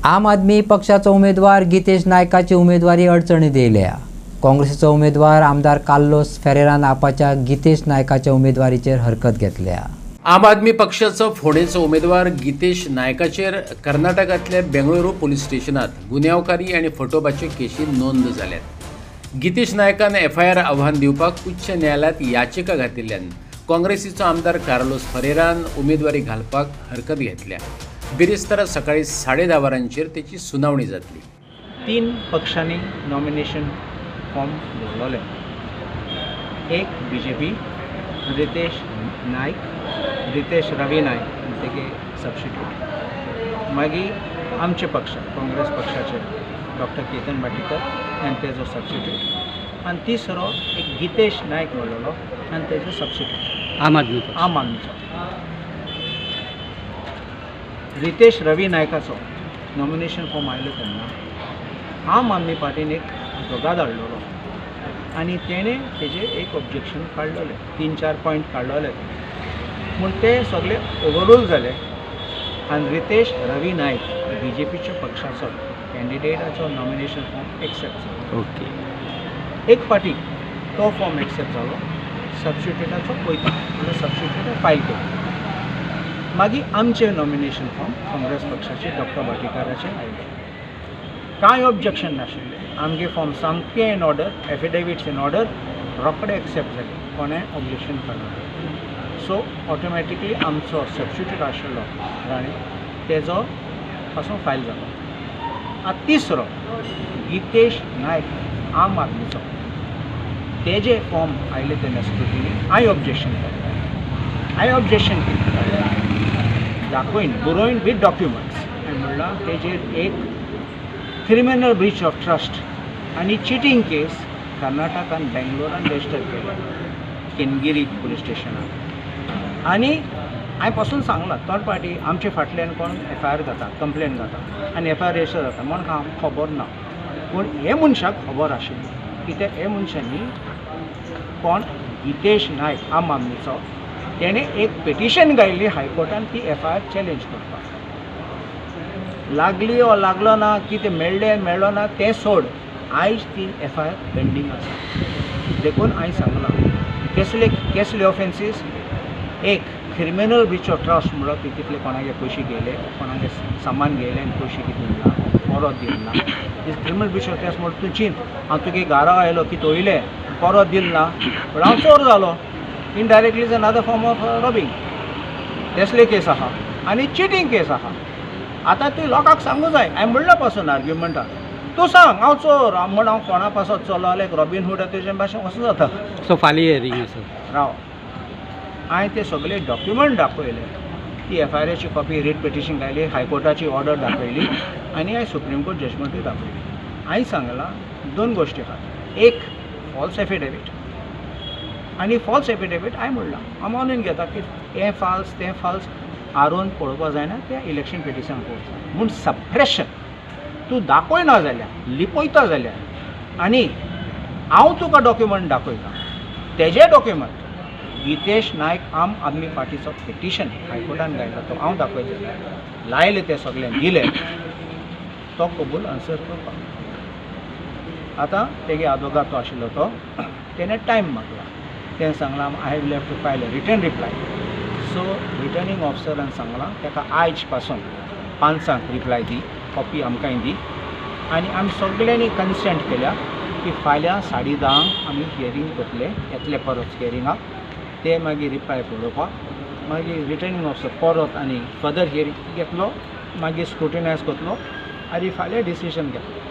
आम आदमी पक्षाचो उमेदवार गितेश नायकाची उमेदवारी अडचणीत येयल्या। काँग्रेसीचो उमेदवार आमदार कार्लोस फेरेरान आपाच्या गितेश नायकाच्या उमेदवारीचेर हरकत घेतल्या। आम आदमी पक्षाचो फोंडेचो उमेदवार गितेश नायकाचेर कर्नाटकांतल्या बेंगळुरू पुलीस स्टेशनात गुन्यांवकारी आनी फटोवपाचे केशीत नोंद जाल्यात। गितेश नायकान एफआयआर आव्हान दिवपाक उच्च न्यायालयात याचिका घातिल्ल्यान काँग्रेसीचो आमदार कार्लोस फेरेरान उमेदवारी घालपाक हरकत घेतल्या। बिरेस्तारा सकाळी 10:30 वरांचेर तेची सुनावणी जातली। 3 पक्षांनी नॉमिनेशन फॉर्म भरलोले। एक बीजेपी रितेश रवी नायक तेगे सबस्टिट्यूट, मागीर आमचे पक्ष काँग्रेस पक्षाचे डॉक्टर केतन भाटीकर आनी तेजो सबस्टिट्यूट, आनी तिसरो एक गितेश नायक म्हणलेलो आनी तेजो सबस्टिट्यूट आम आदमीचो। रितेश रवी नायकाचो नॉमिनेशन फॉर्म आयलो तेन्ना आम आदमी पार्टीन एक झोगा धाडलेलो आनी तेणें तेजें एक ऑब्जेक्शन काडलेलें, 3-4 पॉयंट काडलेले, पूण ते सगळे ओवररूल जाले आनी रितेश रवी नायक बीजेपीच्या पक्षाचो कॅन्डिडेटाचो नॉमिनेशन फॉर्म एक्सेप्ट जालो। एक पार्टी तो फॉर्म एक्सेप्ट जालो, सबस्टिट्यूटाचो पयता म्हणजे सबस्टिट्यूटान फायल केलो। मागीर आमचे नॉमिनेशन फॉर्म काँग्रेस पक्षाचे डॉक्टर भाटीकाराचे आयले। कांय ऑब्जेक्शन नाशिल्ले, आमगे फॉर्म सामके in order, affidavits in order, रोखडे एक्सेप्ट जाले, कोणें ऑब्जेक्शन करना। सो ऑटोमॅटिकली आमचो सबस्टिट्यूट आशिल्लो राणे तेजो पासून फायल जालो। तिसरो गितेश नायक आम आदमीचो तेजे फॉर्म आयले तेन्ना स्क्रुटिनी हांवें ऑब्जेक्शन केलें। हांवें ऑब्जेक्शन केलें दाखोवन बरोवन विथ डॉक्युमेंट्स हांवें म्हणलां तेजेर एक क्रिमिनल ब्रीच ऑफ ट्रस्ट आनी चिटींग केस कर्नाटकान बेंगलोरान रजिस्टर केले केनगिरी पुलीस स्टेशनान। आनी हांवें पासून सांगलां थर्ड पार्टी आमचे फाटल्यान कोण एफआयआर जाता, कंप्लेन जाता आनी एफआयआर रजिस्टर जाता म्हण आमकां खबर ना, पूण हे मनशाक खबर आशिल्ली कित्याक हे मनशांनी कोण गितेश नायक आम आदमीचो तेणें एक पिटिशन घायल्ली हायकोर्टान ती एफआयआर चॅलेंज करपाक। लागली ओ लागलो ना, कितें मेळ्ळो ना तें सोड, आयज ती एफआयआर पेंडींग आसा। देखून हांवें सांगलां कसले ऑफेन्सीस, एक क्रिमिनल ब्रीच ऑफ ट्रस्ट म्हणलो की कितले कोणागे पयशे घेयले, कोणागे सामान घेयलें आनी पयशे कितें दिना, परत दिना। क्रिमिनल ब्रीच ऑफ ट्रस्ट म्हणटा तूं चिंत, हांव तुगे घरा आयलो की तोयलें परत दिना, पूण हांव चोर जालो, indirectly is another form of robbing, तसले केस आहा आनी चिटींग केस आहा। आतां तूं लोकांक सांगूं जाय, हांवें म्हणला पासून आर्ग्युमेंटान तूं सांग हांव चोर म्हण हांव कोणा पासत चलो लायक रॉबिन हूड तेजे भाशेन वचूं जाता। सो फाल्यां हियरींग आसा राव, हांवें ते सगळे डॉक्युमेंट दाखयले, ती एफआयआराची कॉपी रीट पिटिशन घायली, हायकोर्टाची ऑर्डर दाखयली आनी हांवें सुप्रीम कोर्ट जजमेंटूय दाखयली। हांवें सांगलां 2 गोश्टी आसात, एक फॉल्स एफिडेवीट आनी फॉल्स एफिडेवीट हांवें म्हणलां हांव मानून घेता की हें फॉल्स तें फॉल्स हारोवन पळोवपा जायना, तें इलेक्शन पिटिशन पळोवचें, पूण सप्रेशन तूं दाखयना जाल्यार, लिपयता जाल्यार आनी हांव तुका डॉक्युमेंट दाखयता तेजे डॉक्युमेंट गितेश नायक आम आदमी पार्टीचो पिटिशन हायकोर्टान घायला तो हांव दाखयता, लायले ते सगळे दिले, तो कबूल आन्सर करपाक। आतां तेगे आदोगार तो आशिल्लो तो तेणें टायम मागला, तेणें सांगलां I have left to file a return reply. So returning ऑफिसरान सांगलां ताका आयज पासून 5 रिप्लाय दी, कॉपी आमकांय दी, आनी आमी सगळ्यांनी कन्सेंट केल्या की फाल्यां 10:30 आमी हियरींग करतले, येतले परत हियरिंगाक, ते मागीर रिप्लाय पळोवपाक, मागीर रिटर्निंग ऑफिसर परत आनी फर्दर हियरींग घेतलो, मागीर स्क्रुटिनायज करतलो आनी फाल्यां डिसिजन घेतलो।